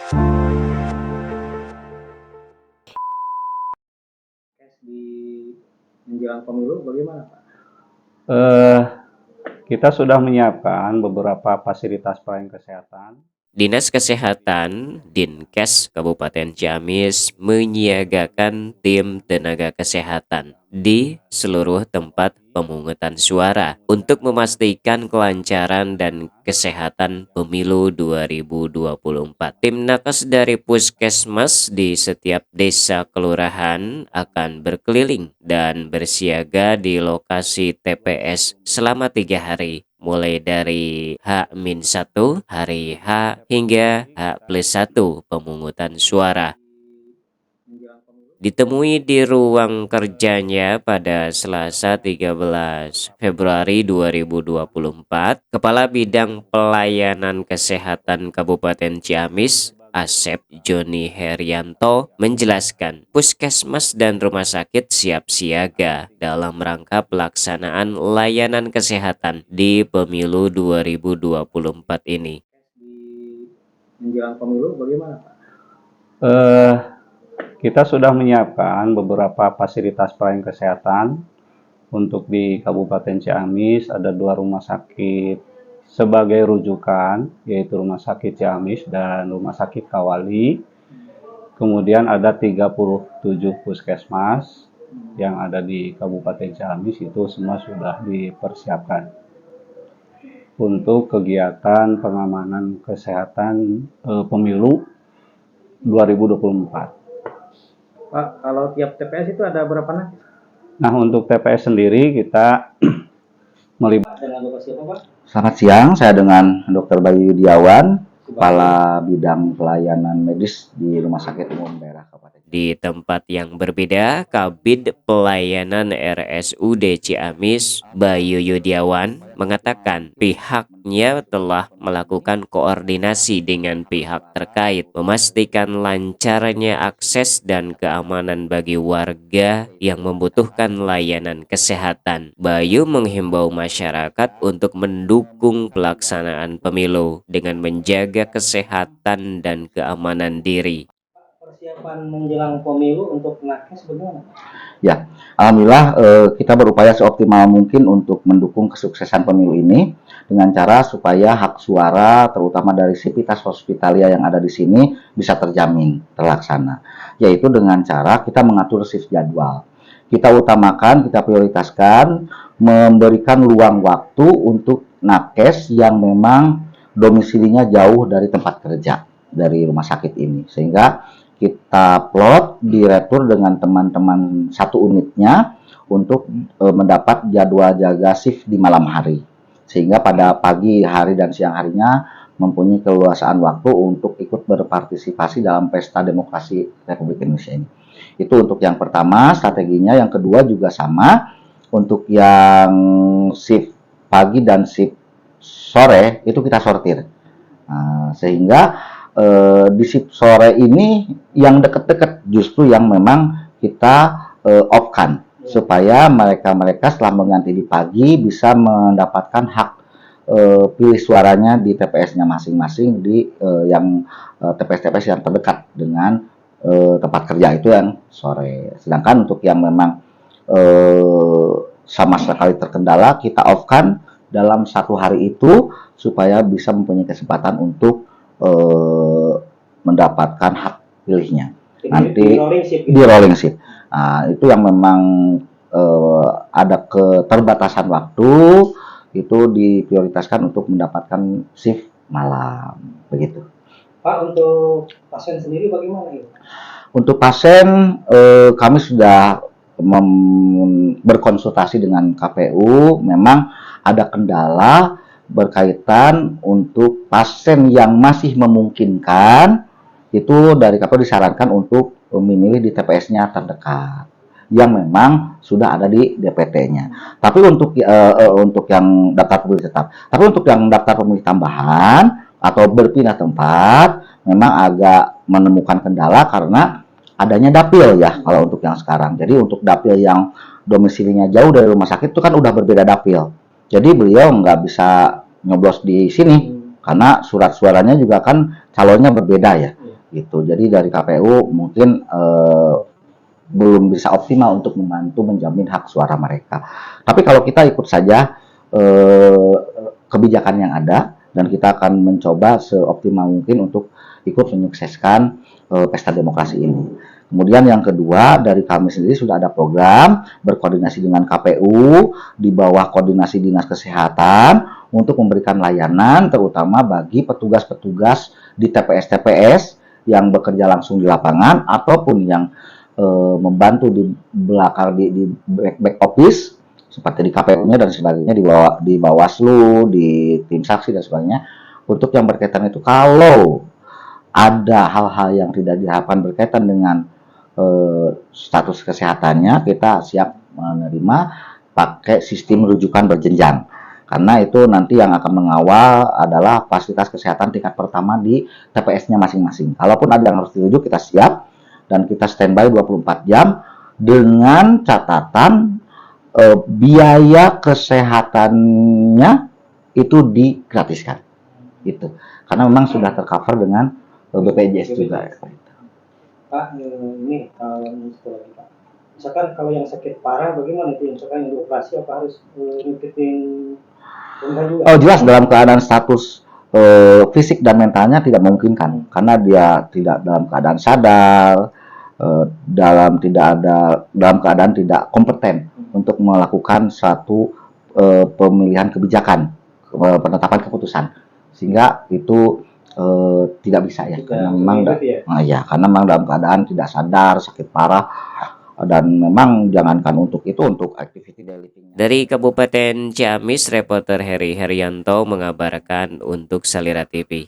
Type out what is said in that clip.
Di menjelang pemilu bagaimana, Pak? Eh, kita sudah menyiapkan beberapa fasilitas pelayanan kesehatan. Dinas Kesehatan Dinkes Kabupaten Ciamis menyiagakan tim tenaga kesehatan di seluruh tempat pemungutan suara untuk memastikan kelancaran dan kesehatan pemilu 2024. Tim nakes dari puskesmas di setiap desa kelurahan akan berkeliling dan bersiaga di lokasi TPS selama 3 hari. Mulai dari H-1 hari H hingga H+1 pemungutan suara. Ditemui di ruang kerjanya pada Selasa 13 Februari 2024, Kepala Bidang Pelayanan Kesehatan Kabupaten Ciamis, Asep Joni Herianto, menjelaskan puskesmas dan rumah sakit siap siaga dalam rangka pelaksanaan layanan kesehatan di pemilu 2024 ini. Di menjelang pemilu bagaimana, Pak? Kita sudah menyiapkan beberapa fasilitas pelayanan kesehatan. Untuk di Kabupaten Ciamis ada 2 rumah sakit sebagai rujukan, yaitu Rumah Sakit Ciamis dan Rumah Sakit Kawali. Kemudian ada 37 puskesmas yang ada di Kabupaten Ciamis, itu semua sudah dipersiapkan untuk kegiatan pengamanan kesehatan pemilu 2024. Pak, kalau tiap TPS itu ada berapa nakes? Nah, untuk TPS sendiri kita melibatkan. Dengan Bapak siapa, Pak? Selamat siang, saya dengan Dr. Bayu Yudiawan, Kepala Bidang Pelayanan Medis di Rumah Sakit Umum Daerah Kabupaten. Di tempat yang berbeda, Kabid Pelayanan RSUD Ciamis, Bayu Yudiawan, mengatakan pihaknya telah melakukan koordinasi dengan pihak terkait, memastikan lancarnya akses dan keamanan bagi warga yang membutuhkan layanan kesehatan. Bayu menghimbau masyarakat untuk mendukung pelaksanaan pemilu dengan menjaga kesehatan dan keamanan diri. Persiapan menjelang pemilu untuk nakes bagaimana? Ya, alhamdulillah kita berupaya seoptimal mungkin untuk mendukung kesuksesan pemilu ini dengan cara supaya hak suara terutama dari sivitas hospitalia yang ada di sini bisa terjamin terlaksana, yaitu dengan cara kita mengatur shift jadwal. Kita utamakan, kita prioritaskan memberikan luang waktu untuk nakes yang memang domisilinya jauh dari tempat kerja dari rumah sakit ini, sehingga kita plot diretur dengan teman-teman satu unitnya untuk mendapat jadwal jaga shift di malam hari, sehingga pada pagi hari dan siang harinya mempunyai keleluasaan waktu untuk ikut berpartisipasi dalam pesta demokrasi Republik Indonesia ini. Itu untuk yang pertama strateginya. Yang kedua juga sama, untuk yang shift pagi dan shift sore itu kita sortir, sehingga di shift sore ini yang dekat-dekat justru yang memang kita off-kan, supaya mereka setelah mengganti di pagi bisa mendapatkan hak pilih suaranya di TPS-nya masing-masing di yang TPS-TPS yang terdekat dengan tempat kerja itu yang sore. Sedangkan untuk yang memang sama sekali terkendala kita off-kan dalam satu hari itu supaya bisa mempunyai kesempatan untuk mendapatkan hak pilihnya. Nanti di rolling shift. Nah, itu yang memang ada keterbatasan waktu, itu diprioritaskan untuk mendapatkan shift malam, begitu. Pak, untuk pasien sendiri bagaimana ya? Untuk pasien kami sudah berkonsultasi dengan KPU, memang ada kendala berkaitan untuk pasien yang masih memungkinkan, itu dari KPU disarankan untuk memilih di TPS-nya terdekat yang memang sudah ada di DPT-nya. Tapi untuk yang daftar pemilih tetap, tapi untuk yang daftar pemilih tambahan atau berpindah tempat memang agak menemukan kendala karena adanya dapil ya kalau untuk yang sekarang. Jadi untuk dapil yang domisilinya jauh dari rumah sakit itu kan udah berbeda dapil. Jadi beliau nggak bisa nyoblos di sini karena surat suaranya juga kan calonnya berbeda ya. gitu. Jadi dari KPU mungkin belum bisa optimal untuk membantu menjamin hak suara mereka. Tapi kalau kita ikut saja kebijakan yang ada, dan kita akan mencoba seoptimal mungkin untuk ikut menyukseskan pesta demokrasi ini. Kemudian yang kedua, dari kami sendiri sudah ada program berkoordinasi dengan KPU di bawah koordinasi Dinas Kesehatan untuk memberikan layanan terutama bagi petugas-petugas di TPS-TPS yang bekerja langsung di lapangan ataupun yang membantu di belakang di back office seperti di KPU-nya dan sebagainya, di Bawaslu, di tim saksi dan sebagainya, untuk yang berkaitan itu kalau ada hal-hal yang tidak diharapkan berkaitan dengan status kesehatannya, kita siap menerima pakai sistem rujukan berjenjang. Karena itu nanti yang akan mengawal adalah fasilitas kesehatan tingkat pertama di TPS-nya masing-masing. Kalaupun ada yang harus dirujuk, kita siap dan kita standby 24 jam dengan catatan biaya kesehatannya itu digratiskan. Gitu. Karena memang sudah tercover dengan BPJS juga. Pak, ini setelah kita. Misalkan kalau yang sakit parah, bagaimana itu? Misalkan yang operasi apa harus ngikutin denda juga? Oh jelas dalam keadaan status fisik dan mentalnya tidak memungkinkan karena dia tidak dalam keadaan sadar, dalam keadaan tidak kompeten untuk melakukan suatu pemilihan kebijakan, penetapan keputusan, sehingga itu tidak bisa ya, karena memang karena memang dalam keadaan tidak sadar, sakit parah, dan memang jangankan untuk itu, untuk activity daily living. Dari Kabupaten Ciamis, reporter Heri Herianto mengabarkan untuk Salira TV.